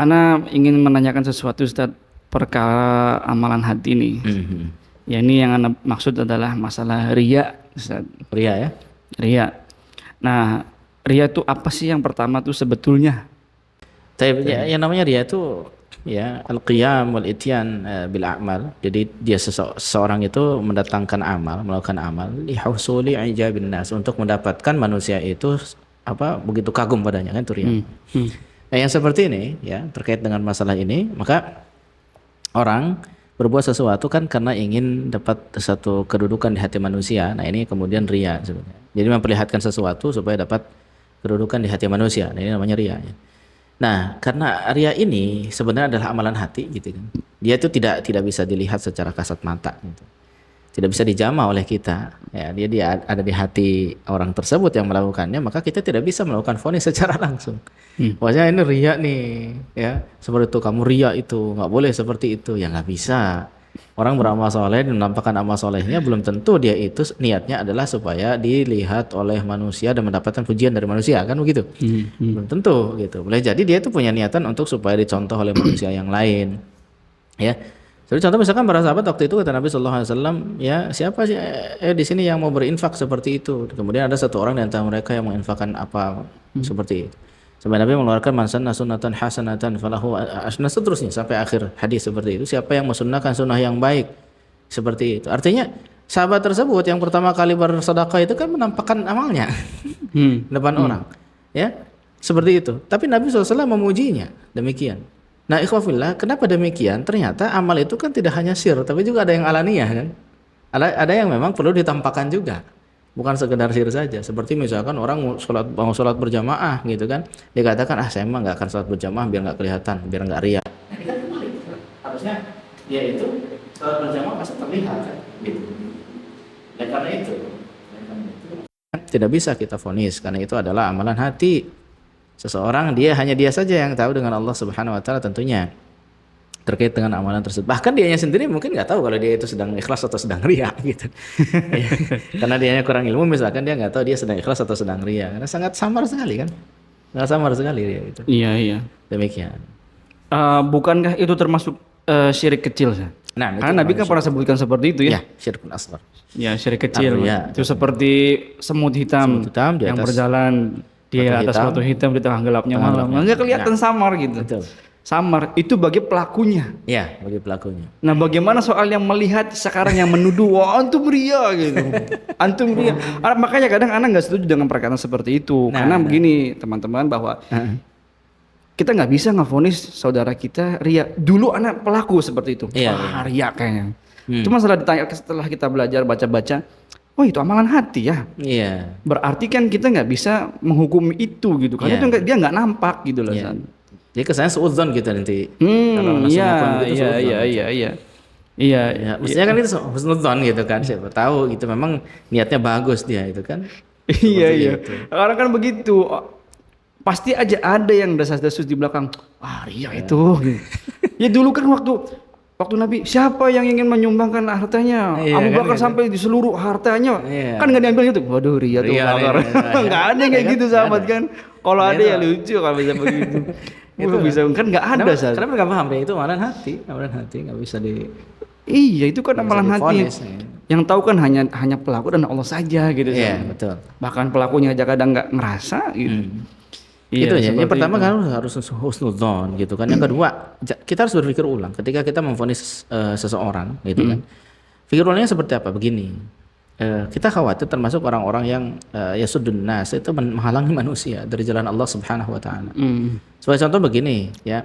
Ana ingin menanyakan sesuatu Ustaz perkara amalan hati nih. Ya ini yang Ana maksud adalah masalah riya Ustaz. Ria ya. Riya. Nah, riya itu apa sih yang pertama tuh sebetulnya? Tapi yang namanya ria itu ya al-qiyam wal ityan bil a'mal. Jadi dia seseorang itu mendatangkan amal, melakukan amal li husuli ijabin nas, untuk mendapatkan manusia itu begitu kagum padanya, kan itu ria. Nah, yang seperti ini ya, terkait dengan masalah ini, maka orang berbuat sesuatu kan karena ingin dapat satu kedudukan di hati manusia. Nah, ini kemudian ria sebenarnya. Jadi memperlihatkan sesuatu supaya dapat kedudukan di hati manusia. Nah, ini namanya ria ya. Nah, karena ria ini sebenarnya adalah amalan hati gitu kan. Dia itu tidak bisa dilihat secara kasat mata gitu. Tidak bisa dijamah oleh kita. Ya, dia ada di hati orang tersebut yang melakukannya, maka kita tidak bisa melakukan vonis secara langsung. Maksudnya ini ria nih, ya. Seperti itu, kamu ria itu, nggak boleh seperti itu. Ya nggak bisa. Orang beramal soleh dan menampakkan amal solehnya, belum tentu dia itu niatnya adalah supaya dilihat oleh manusia dan mendapatkan pujian dari manusia, kan begitu? Belum tentu gitu. Boleh jadi dia itu punya niatan untuk supaya dicontoh oleh manusia yang lain, ya. Jadi contoh misalkan para sahabat waktu itu kata Nabi Shallallahu Alaihi Wasallam, ya siapa sih di sini yang mau berinfak seperti itu? Kemudian ada satu orang di antara mereka yang menginfakkan apa seperti itu. Sampai Nabi mengeluarkan man sanna sunnatan hasanatan falahu asna, seterusnya sampai akhir hadis seperti itu. Siapa yang mensunnahkan sunnah yang baik seperti itu. Artinya sahabat tersebut yang pertama kali bersedekah itu kan menampakkan amalnya depan orang, ya seperti itu. Tapi Nabi SAW memujinya demikian. Nah, ikhwafillah, kenapa demikian? Ternyata amal itu kan tidak hanya sir, tapi juga ada yang alaniyah kan. Ada yang memang perlu ditampakkan juga. Bukan sekedar sir saja. Seperti misalkan orang mau sholat berjamaah gitu kan. Dia katakan, saya emang nggak akan sholat berjamaah biar nggak kelihatan, biar nggak riya. Nah, ini kan kembali. Harusnya dia itu sholat berjamaah pasti terlihat kan. Gitu. Dan karena itu tidak bisa kita vonis, karena itu adalah amalan hati. Seseorang hanya dia saja yang tahu dengan Allah Subhanahu wa taala tentunya terkait dengan amalan tersebut. Bahkan dianya sendiri mungkin nggak tahu kalau dia itu sedang ikhlas atau sedang riya gitu. Karena dianya kurang ilmu, misalkan dia nggak tahu dia sedang ikhlas atau sedang riya. Karena sangat samar sekali kan. Sangat samar sekali dia itu. Iya. Demikian. Bukankah itu termasuk syirik kecil? Nah, karena Nabi kan pernah sebutkan seperti itu ya. Ya, syirkun asghar. Ya, syirik kecil. Ya. Itu seperti semut hitam yang berjalan di atas batu hitam di tengah gelapnya malam. Nggak kelihatan samar gitu. Betul. Samar itu bagi pelakunya. Ya, bagi pelakunya. Nah, bagaimana soal yang melihat sekarang yang menuduh, wah antum ria gitu. Antum ria. Makanya kadang anak nggak setuju dengan perkataan seperti itu. Karena begini teman-teman, bahwa kita nggak bisa ngevonis saudara kita ria. Dulu anak pelaku seperti itu. Ria kayaknya. Cuma setelah kita belajar baca-baca, oh itu amalan hati ya. Iya. Berarti kan kita nggak bisa menghukum itu gitu. Karena itu dia nggak nampak gitu loh. Jadi kesannya suudzon gitu nanti. Iya. Maksudnya kan itu husnudzon gitu kan. Siapa tahu gitu memang niatnya bagus dia itu kan. Iya. Karena kan begitu. Pasti aja ada yang desas-desus di belakang. Ria itu. Ya dulu kan waktu Nabi, siapa yang ingin menyumbangkan hartanya? Abu Bakar kan sampai di seluruh hartanya. Kan nggak diambil gitu. Waduh, ria tuh Bakar. Nggak ada kayak gitu sahabat kan. Kalau ada ya lucu kalau bisa begitu. Itu bisa kan nggak ada sahabat. Karena mereka paham itu amalan hati nggak bisa di. Iya, itu kan amalan hati. Yang tahu kan hanya pelaku dan Allah saja gitu. Iya, betul. Bahkan pelakunya aja kadang nggak ngerasa gitu. Itu ya. Yang pertama kan harus husnudzon gitu kan. Yang kedua, kita harus berpikir ulang ketika kita memvonis seseorang gitu kan. Pikir ulangnya seperti apa? Begini. Kita khawatir termasuk orang-orang yang yasuddun nas, itu menghalangi manusia dari jalan Allah Subhanahu wa taala. Sebagai contoh begini ya.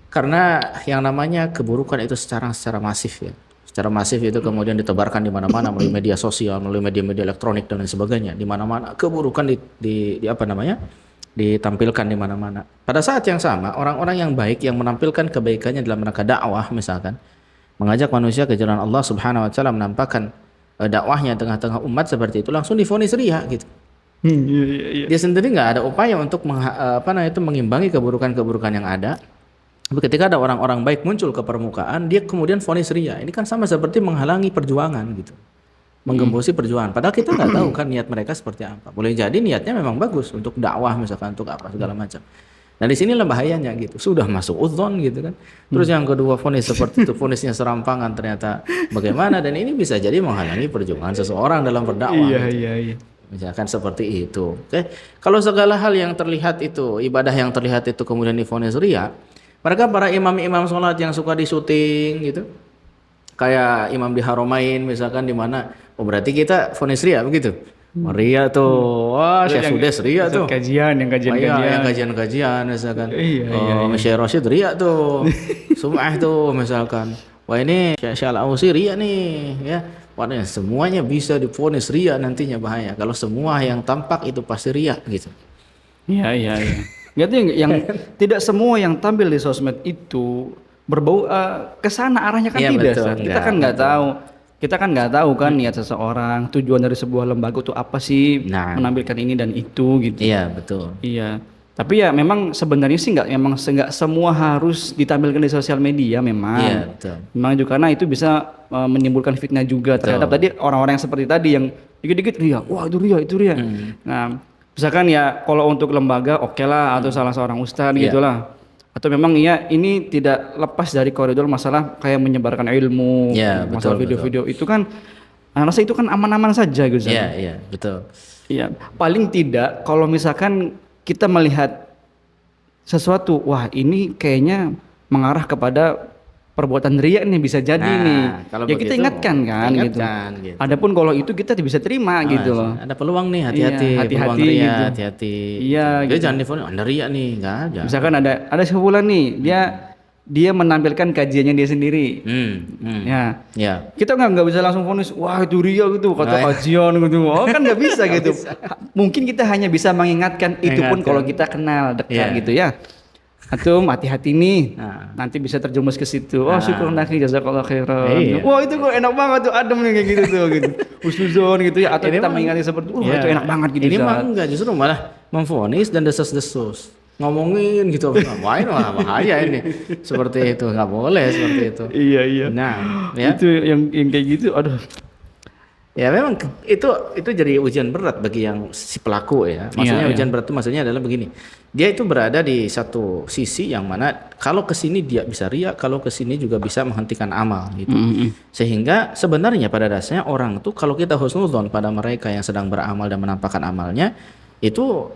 Karena yang namanya keburukan itu secara masif ya. Secara masif itu kemudian ditebarkan di mana-mana melalui media sosial, melalui media-media elektronik dan lain sebagainya. Di mana-mana keburukan ditampilkan di mana-mana. Pada saat yang sama, orang-orang yang baik yang menampilkan kebaikannya dalam rangka dakwah misalkan, mengajak manusia ke jalan Allah Subhanahu wa taala, menampakkan dakwahnya tengah-tengah umat seperti itu, langsung divonis ria gitu. Dia sendiri nggak ada upaya untuk mengimbangi keburukan-keburukan yang ada. Tapi ketika ada orang-orang baik muncul ke permukaan, dia kemudian vonis ria. Ini kan sama seperti menghalangi perjuangan gitu. Menggembosi perjuangan. Padahal kita nggak tahu kan niat mereka seperti apa. Boleh jadi niatnya memang bagus untuk dakwah misalkan, untuk apa segala macam. Nah di sinilah bahayanya gitu. Sudah masuk udzon gitu kan. Terus yang kedua vonis seperti itu, vonisnya serampangan ternyata bagaimana, dan ini bisa jadi menghalangi perjuangan seseorang dalam berdakwah. Iya. Misalkan seperti itu. Oke. Kalau segala hal yang terlihat itu, ibadah yang terlihat itu kemudian divonis riya, mereka para imam-imam sholat yang suka disuting gitu, kayak imam di Haramain misalkan, di mana oh berarti kita vonis riya begitu. Ria tuh, wah Syekh Sudes ria tuh. Yang kajian misalkan. Syekh Rosyid ria tuh. Sum'ah tuh misalkan. Wah ini Syekh Al-Ausi ria nih ya. Padahal semuanya bisa divonis ria nantinya, bahaya. Kalau semua yang tampak itu pasti ria gitu. Iya. Berarti yang tidak semua yang tampil di sosmed itu berbau ke sana arahnya kan, tidak. Betul, Kita kan nggak tahu kan niat seseorang, tujuan dari sebuah lembaga itu apa sih, menampilkan ini dan itu gitu. Iya, betul. Iya. Tapi ya memang sebenarnya sih nggak semua harus ditampilkan di sosial media memang. Iya, betul. Memang juga karena itu bisa menimbulkan fitnah juga terhadap tadi orang-orang yang seperti tadi yang dikit-dikit ria, wah itu ria. Nah, misalkan ya kalau untuk lembaga oke lah, atau salah seorang ustadz gitulah. Atau memang ini tidak lepas dari koridor masalah kayak menyebarkan ilmu, masalah video-video itu kan, rasa itu kan aman-aman saja gitu. Iya, betul. Iya, paling tidak kalau misalkan kita melihat sesuatu, wah ini kayaknya mengarah kepada perbuatan riya nih, bisa jadi nih. Ya begitu, kita ingatkan kan gitu. Adapun kalau itu kita bisa terima gitu loh. Ada peluang nih, hati-hati gitu. Hati-hati. Iya. Jadi jangan difonis Anda riya nih, enggak ada. Misalkan ada sebulan nih, dia menampilkan kajiannya dia sendiri. Ya. Kita nggak bisa langsung vonis, wah itu ria gitu, kata kajian gitu. Oh kan nggak bisa gitu. Mungkin kita hanya bisa mengingatkan, itu pun kalau kita kenal dekat gitu ya. Atum hati-hati nih, nanti bisa terjumus ke situ. Oh syukur nakhi, jazakallah khairan. Wah itu kok enak banget tuh, adem nih kayak gitu tuh gitu. Husnuzon gitu ya, atau kita mengingatkan seperti itu, itu enak banget gitu. Ini mah enggak, justru malah memvonis dan desas-desus. Ngomongin gitu, ngapain, wah bahaya ini. Seperti itu, nggak boleh seperti itu. Iya. Nah, ya. Itu yang kayak gitu, aduh. Ya memang itu jadi ujian berat bagi yang si pelaku ya. Maksudnya ujian berat itu maksudnya adalah begini. Dia itu berada di satu sisi yang mana kalau ke sini dia bisa riya, kalau ke sini juga bisa menghentikan amal gitu. Sehingga sebenarnya pada dasarnya orang tuh kalau kita husnudzon pada mereka yang sedang beramal dan menampakkan amalnya, itu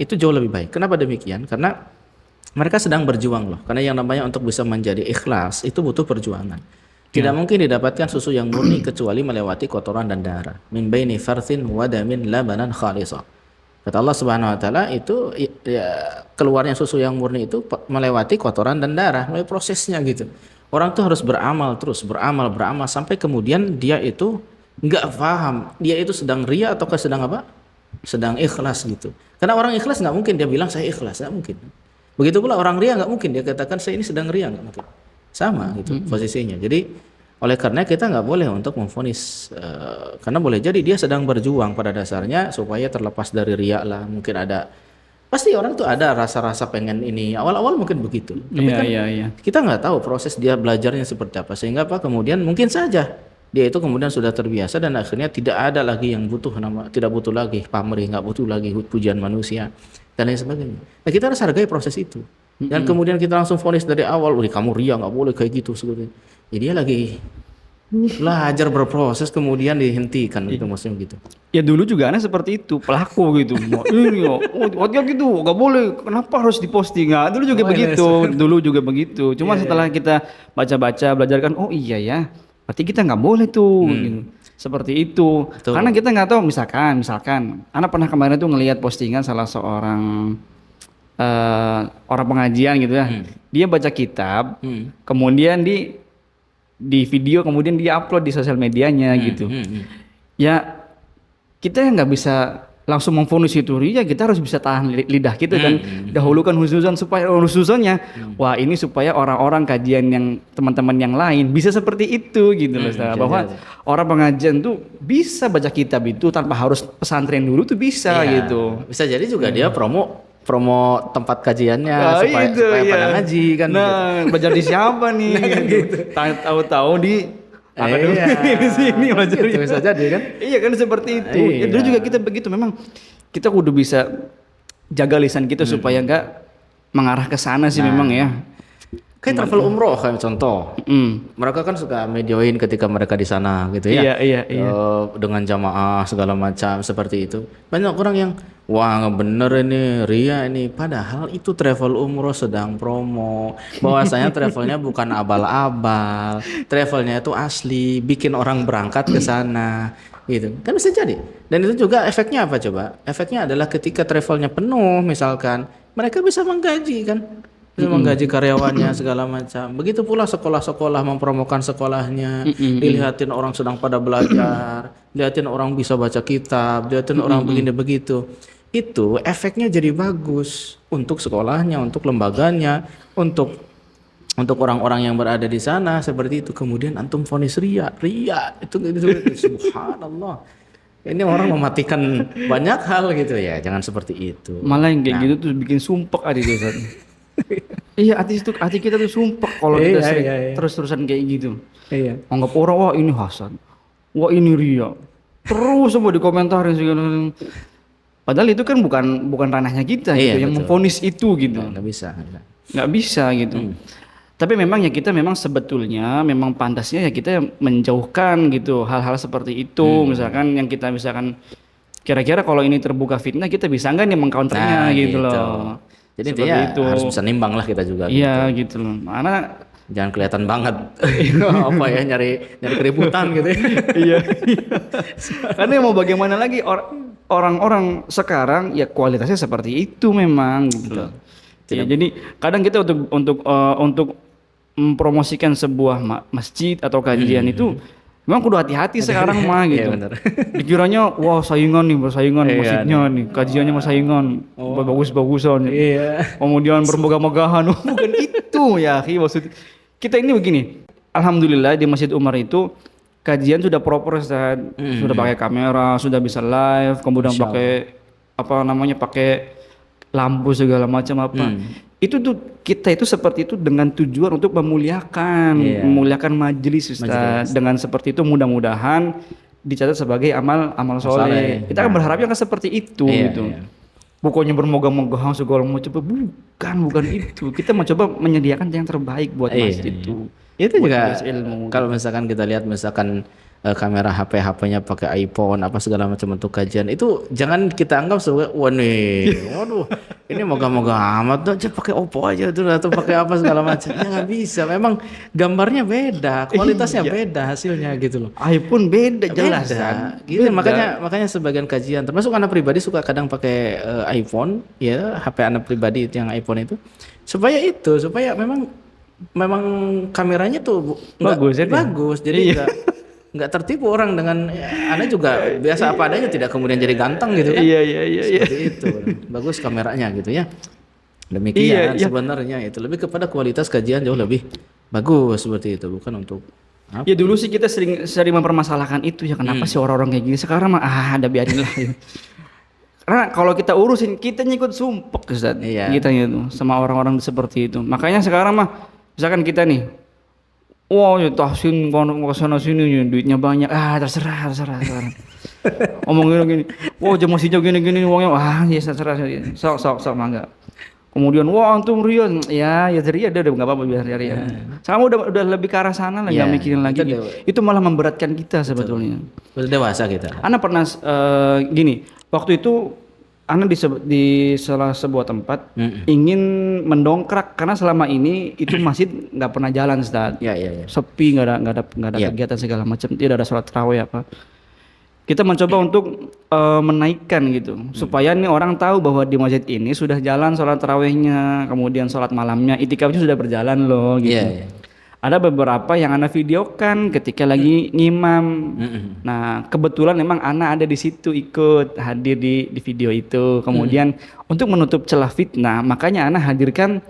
itu jauh lebih baik. Kenapa demikian? Karena mereka sedang berjuang loh. Karena yang namanya untuk bisa menjadi ikhlas itu butuh perjuangan. Tidak mungkin didapatkan susu yang murni kecuali melewati kotoran dan darah. Min baini farthin wa damin labanan khalisa. Kata Allah Subhanahu wa taala, itu keluarnya susu yang murni itu melewati kotoran dan darah, melalui prosesnya gitu. Orang tuh harus beramal terus, beramal sampai kemudian dia itu enggak paham, dia itu sedang riya atau sedang apa? Sedang ikhlas gitu. Karena orang ikhlas nggak mungkin dia bilang saya ikhlas, nggak mungkin. Begitu pula orang riya nggak mungkin dia katakan saya ini sedang riya, nggak mungkin. Sama gitu posisinya. Jadi oleh karena kita nggak boleh untuk memvonis, karena boleh jadi dia sedang berjuang pada dasarnya supaya terlepas dari riya lah. Mungkin pasti orang tuh ada rasa-rasa pengen ini, awal-awal mungkin begitu. Tapi kita nggak tahu proses dia belajarnya seperti apa, sehingga kemudian mungkin saja dia itu kemudian sudah terbiasa dan akhirnya tidak ada lagi yang tidak butuh lagi pamrih, nggak butuh lagi pujian manusia dan lain sebagainya. Nah kita harus hargai proses itu. Dan kemudian kita langsung vonis dari awal, kamu ria, nggak boleh kayak gitu sebetulnya. Jadi dia lagi belajar berproses kemudian dihentikan gitu, maksudnya gitu. Ya dulu juga aneh seperti itu, pelaku gitu. Ini gitu, nggak boleh. Kenapa harus diposting? Nah, dulu juga begitu. Cuma setelah kita baca-baca, belajar kan, oh iya ya, berarti kita nggak boleh tuh. Gitu. Seperti itu. Betul. Karena kita nggak tahu, misalkan, anak pernah kemarin tuh ngelihat postingan salah seorang orang pengajian gitu ya, dia baca kitab, kemudian di video, kemudian dia upload di sosial medianya gitu. Ya kita nggak bisa langsung memvonis itu riya, kita harus bisa tahan lidah kita dan dahulukan husnuzon supaya husnuzonnya, wah ini supaya orang-orang kajian yang teman-teman yang lain bisa seperti itu gitu loh, bahwa orang pengajian tuh bisa baca kitab itu tanpa harus pesantren dulu tuh bisa gitu. Bisa jadi juga dia promo tempat kajiannya supaya pada ngaji kan. Nah, belajar di siapa nih? Gitu. Tahu-tahu di di sini belajarnya. Bisa jadi kan? Iya kan seperti itu. Ya, dulu juga kita begitu. Memang kita kudu bisa jaga lisan kita supaya enggak mengarah ke sana sih memang ya. Kayak travel umroh kayak contoh. Mereka kan suka videoin ketika mereka di sana gitu ya. Iya. Dengan jamaah segala macam seperti itu. Banyak orang yang wah nggak bener ini ria ini. Padahal itu travel umroh sedang promo. Bahwasanya travelnya bukan abal-abal. Travelnya itu asli, bikin orang berangkat ke sana. Gitu kan bisa jadi. Dan itu juga efeknya apa coba? Efeknya adalah ketika travelnya penuh misalkan, mereka bisa menggaji kan. Bisa menggaji karyawannya segala macam. Begitu pula sekolah-sekolah mempromokan sekolahnya, dilihatin orang sedang pada belajar, lihatin orang bisa baca kitab, lihatin orang begini begitu. Itu efeknya jadi bagus untuk sekolahnya, untuk lembaganya, untuk orang-orang yang berada di sana seperti itu. Kemudian antum vonis ria itu subhanallah. Ini orang mematikan banyak hal gitu ya. Jangan seperti itu. Malah yang kayak gitu tuh bikin sumpek aja desa. Iya, hati kita tuh sumpah kalau kita sering terus-terusan kayak gitu. Iya. Anggap orang wah ini Hasan, wah ini Ria, terus semua dikomentarin segala. Padahal itu kan bukan ranahnya kita gitu, yang memvonis itu gitu. Nggak bisa gitu. Tapi memang ya kita memang sebetulnya memang pantasnya ya kita menjauhkan gitu hal-hal seperti itu. Misalkan yang kita misalkan kira-kira kalau ini terbuka fitnah kita bisa nggak nih mengcounternya gitu loh. Jadi intinya harus bisa nimbang lah kita juga. Iya gitu loh. Mana jangan kelihatan banget apa ya nyari keributan gitu. Iya. Karena mau bagaimana lagi orang-orang sekarang ya kualitasnya seperti itu memang gitu. Ya, jadi kadang kita untuk mempromosikan sebuah masjid atau kajian itu memang kudu hati-hati sekarang mah gitu. Dikiranya wah saingan masjidnya nih, kajiannya mah saingan, bagus-bagusan. Iya. Kemudian bermegah-megahan, bukan itu ya, maksud kita ini begini. Alhamdulillah di Masjid Umar itu kajian sudah proper, sudah pakai kamera, sudah bisa live, kemudian pakai pakai lampu segala macam apa. Itu tuh kita itu seperti itu dengan tujuan untuk memuliakan majelis Ustaz. Dengan seperti itu mudah-mudahan dicatat sebagai amal soleh. Kita kan berharapnya kan seperti itu gitu. Pokoknya bermegah-megahan segala macam, bukan itu. Kita mau coba menyediakan yang terbaik buat masjid itu. Itu juga kalau misalkan kita lihat kamera HP-nya pakai iPhone apa segala macam untuk kajian itu jangan kita anggap sebagai waduh ini moga-moga amat tuh pakai Oppo aja tuh atau pakai apa segala macam ya nggak bisa, memang gambarnya beda, kualitasnya beda, hasilnya gitu loh. iPhone beda jelas gitu. Makanya sebagian kajian termasuk anak pribadi suka kadang pakai iPhone ya, HP anak pribadi yang iPhone itu supaya memang kameranya tuh bagus jadi nggak tertipu orang dengan Anda juga biasa apa adanya, tidak kemudian jadi ganteng gitu kan. Iya. Seperti itu. Bagus kameranya gitu ya. Demikian sebenarnya itu lebih kepada kualitas kajian jauh lebih bagus seperti itu, bukan untuk apa? Ya dulu sih kita sering mempermasalahkan itu ya, kenapa sih orang-orang kayak gini. Sekarang mah ada biarin lah gitu. Karena kalau kita urusin kita nyikut sumpek Ustaz. Kita gitu sama orang-orang seperti itu. Makanya sekarang mah misalkan kita nih, wah ya tahsin kono kesana sini ya, duitnya banyak, terserah. Omongin gini, wah masjidnya gini uangnya, ya terserah, sok mangga. Kemudian wah antum ria, ya ria dia udah nggak apa-apa biar ria. Sama udah lebih ke arah sana lah, nggak mikirin lagi. Itu malah memberatkan kita sebetulnya. Betul dewasa kita. Ana pernah gini, waktu itu Ana di salah sebuah tempat ingin mendongkrak karena selama ini itu masjid nggak pernah jalan Ustaz. Sepi, nggak ada kegiatan segala macam, tidak ada sholat tarawih apa. Kita mencoba untuk menaikkan gitu supaya nih orang tahu bahwa di masjid ini sudah jalan sholat tarawihnya, kemudian sholat malamnya, itikafnya sudah berjalan loh gitu. Ada beberapa yang Ana videokan ketika lagi ngimam. Nah, kebetulan memang Ana ada di situ ikut hadir di video itu. Kemudian untuk menutup celah fitnah, makanya Ana hadirkan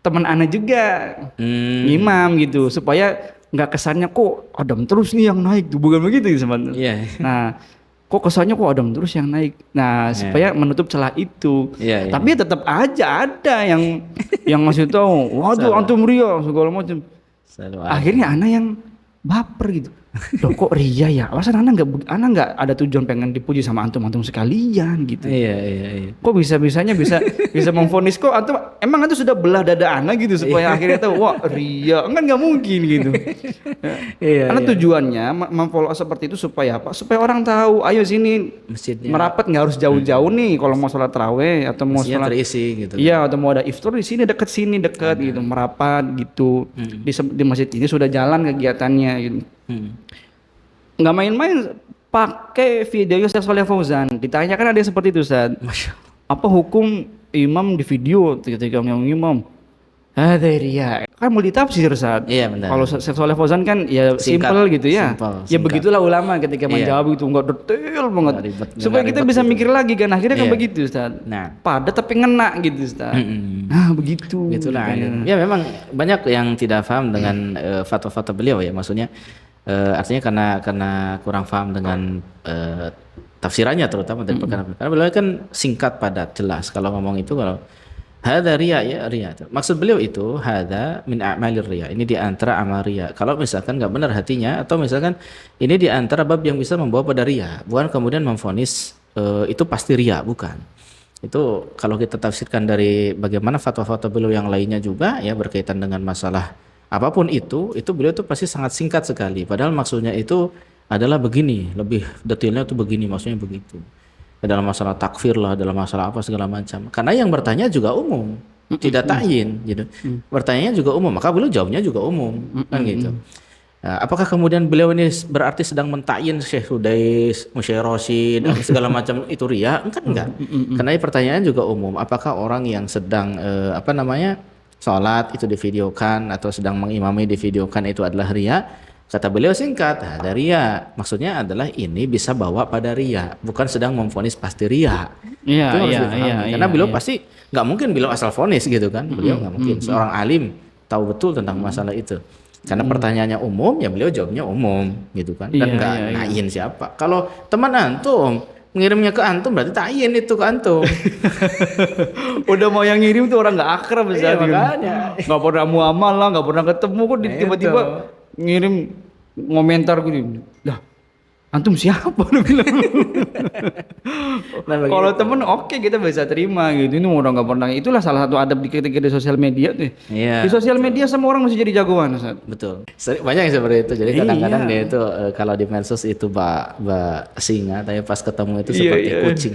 teman Ana juga ngimam gitu supaya nggak kesannya kok Adam terus nih yang naik tuh, bukan begitu sebenarnya. Nah, kok kesannya kok Adam terus yang naik. Nah, supaya menutup celah itu. Tapi tetap aja ada yang masih tahu, waduh antum ria segala macam. Akhirnya Ana yang baper gitu. Loh kok ria ya? Masa ana nggak ada tujuan pengen dipuji sama antum sekalian gitu. Iya. Kok bisa-bisanya bisa memvonis kok antum emang antum sudah belah dada ana gitu supaya akhirnya tahu wah ria. Kan nggak mungkin gitu. Iya. Karena tujuannya memfollow seperti itu supaya apa? Supaya orang tahu, ayo sini Masjidnya merapat, nggak harus jauh-jauh nih kalau mau sholat taraweh atau mau sholat terisi gitu. iya atau mau ada iftar di sini dekat gitu merapat gitu. Di masjid ini sudah jalan kegiatannya gitu. Nggak main-main pakai video Ustaz Shalih Fauzan. Ditanyakan ada yang seperti itu Ustaz. Apa hukum imam di video ketika yang imam? Ada ria. Kan mau ditafsir Ustaz. Iya benar. Kalau Ustaz Shalih Fauzan kan ya simple gitu ya. Ya begitulah ulama ketika menjawab itu enggak detail banget. Supaya kita bisa mikir lagi kan akhirnya kan begitu Ustaz. Nah, padat tapi ngena gitu Ustaz. Nah, begitu. Begitulah. Ya memang banyak yang tidak paham dengan fatwa-fatwa beliau ya. Maksudnya artinya karena kurang paham dengan tafsirannya terutama dari perkara karena beliau kan singkat padat jelas kalau ngomong itu kalau hadza riya ya riya. Maksud beliau itu hadza min a'malir riya. Ini di antara amal riya. Kalau misalkan enggak benar hatinya atau misalkan ini di antara bab yang bisa membawa pada riya, bukan kemudian memvonis itu pasti riya, bukan. Itu kalau kita tafsirkan dari bagaimana fatwa-fatwa beliau yang lainnya juga ya berkaitan dengan masalah apapun itu beliau tuh pasti sangat singkat sekali. Padahal maksudnya itu adalah begini, lebih detailnya tuh begini, maksudnya begitu. Dalam masalah takfir lah, dalam masalah apa segala macam. Karena yang bertanya juga umum, tidak ta'yin gitu. Bertanyanya juga umum, maka beliau jawabnya juga umum, kan gitu. Nah, apakah kemudian beliau ini berarti sedang mentakyin Syekh Sudais, Syekh Rosyid, segala macam itu riya? Enggak. Karena pertanyaan juga umum. Apakah orang yang sedang sholat itu divideokan atau sedang mengimami divideokan itu adalah riya? Kata beliau singkat, ada riya. Maksudnya adalah ini bisa bawa pada riya, bukan sedang memvonis pasti riya. Iya. Karena beliau pasti nggak mungkin beliau asal vonis gitu kan. Beliau nggak mungkin. Seorang alim tahu betul tentang masalah itu. Karena pertanyaannya umum, ya beliau jawabnya umum gitu kan. Dan nggak nain siapa. Kalau teman antum ngirimnya ke antum berarti ta'yin itu ke antum. Udah mau yang ngirim tuh orang nggak akrab Iya, makanya. Nggak pernah muamalah, nggak pernah ketemu kok tiba-tiba ngirim komentar gitu. Lah, antum siapa lu bilang? Kalau temen oke, kita bisa terima gitu. Ini orang nggak pernah. Itulah salah satu adab ketika di sosial media tuh. Iya. Di sosial media semua orang mesti jadi jagoan, Ustaz. Betul. Banyak yang seperti itu. Jadi kadang-kadang dia itu kalau di medsos itu mbak singa, tapi pas ketemu itu seperti kucing.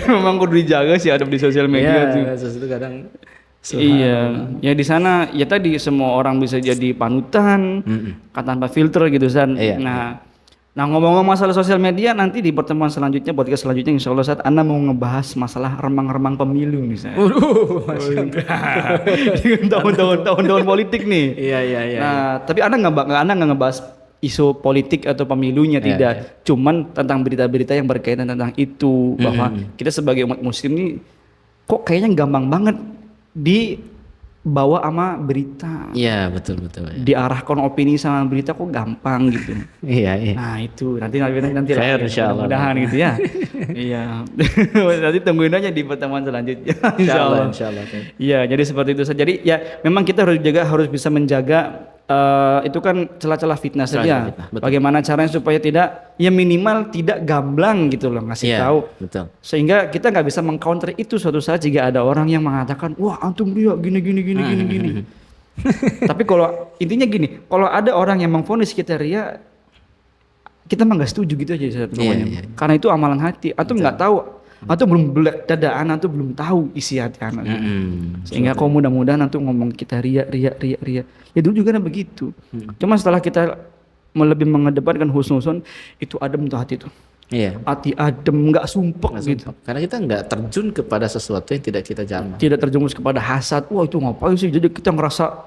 Memang kudu dijaga sih adab di sosial media tuh. Medsos itu kadang. Iya, ya di sana ya tadi semua orang bisa jadi panutan, tanpa filter gitu Ustaz. Iya. Nah ngomong-ngomong masalah sosial media, nanti di pertemuan selanjutnya, podcast selanjutnya insya Allah Ustaz, Anda mau ngebahas masalah remang-remang pemilu misalnya. Tahun-tahun politik nih. Iya. Nah, tapi Anda nggak ngebahas isu politik atau pemilunya tidak, cuman tentang berita-berita yang berkaitan tentang itu, bahwa kita sebagai umat muslim nih kok kayaknya gampang banget dibawa sama berita. Iya, betul. Ya. Diarahkan opini sama berita kok gampang gitu. Iya. Nah, itu nanti Fair, insyaallah. Mudah-mudahan gitu ya. Iya. Nanti tungguin aja di pertemuan selanjutnya. Insyaallah. Iya, jadi seperti itu saja. Jadi ya memang kita harus bisa menjaga itu kan celah-celah fitnah saja. Bagaimana caranya supaya tidak ya minimal tidak gamblang gitu loh ngasih tahu. Betul. Sehingga kita nggak bisa mengcounter itu suatu saat jika ada orang yang mengatakan wah antum dia gini. Tapi kalau intinya gini, kalau ada orang yang memvonis kita ria, kita mah nggak setuju gitu aja karena itu amalan hati. Antum nggak tahu, antum belum belak dadaan, antum belum tahu isi hati anak. Sehingga kau mudah-mudahan antum ngomong kita ria. Ya dulu juga begitu. Cuma setelah kita lebih mengedepankan husnuzon, itu adem tuh hati tuh. Iya. Hati adem, nggak sumpek gitu. Karena kita nggak terjun kepada sesuatu yang tidak kita jamah. Tidak terjumus kepada hasad. Wah itu ngapain sih? Jadi kita ngerasa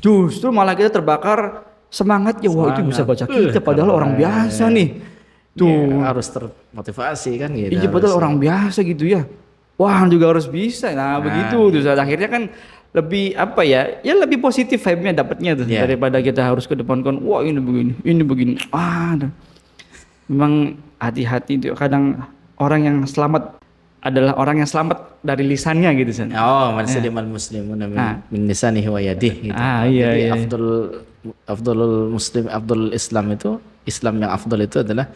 justru malah kita terbakar semangatnya. Wah itu bisa baca kita padahal orang biasa nih. Tuh harus termotivasi kan gitu. Iya padahal orang biasa gitu ya. Wah juga harus bisa. Nah begitu. Terus akhirnya kan lebih apa ya? Ya lebih positif vibe-nya dapatnya tuh daripada kita harus ke depan kan. Wah ini begini. Memang hati-hati itu kadang orang yang selamat adalah orang yang selamat dari lisannya gitu San. Man salimal muslimun min lisanihi wa yadihi gitu. Jadi afdal afdalul muslim, afdalul Islam itu, Islam yang afdal itu adalah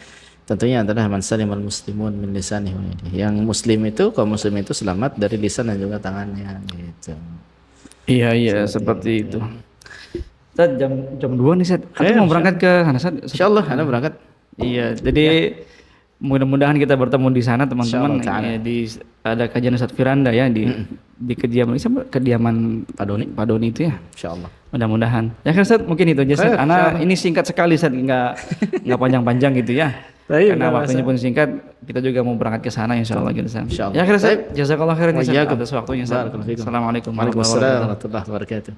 tentunya adalah man salimal muslimun min lisanihi wa yadihi. Yang muslim itu, kaum muslim itu selamat dari lisan dan juga tangannya gitu. Iya, seperti itu. Ustaz, jam 2 nih, Ustaz. Aku mau berangkat ke sana, Ustaz. Insyaallah Anda berangkat. Iya, jadi mudah-mudahan kita bertemu di sana teman-teman. Ada kajian Ustaz Firanda ya di kediaman Pak Doni itu ya. Insyaallah. Mudah-mudahan. Ya kan Ustaz, mungkin itu aja Ustaz. Ana ini singkat sekali Ustaz, enggak panjang-panjang gitu ya. Karena waktunya pun singkat, kita juga mau berangkat ke sana insyaallah gitu Ustaz. Ya kan Ustaz, jazakallahu khairan Ustaz atas waktunya Ustaz. Assalamualaikum warahmatullahi wabarakatuh.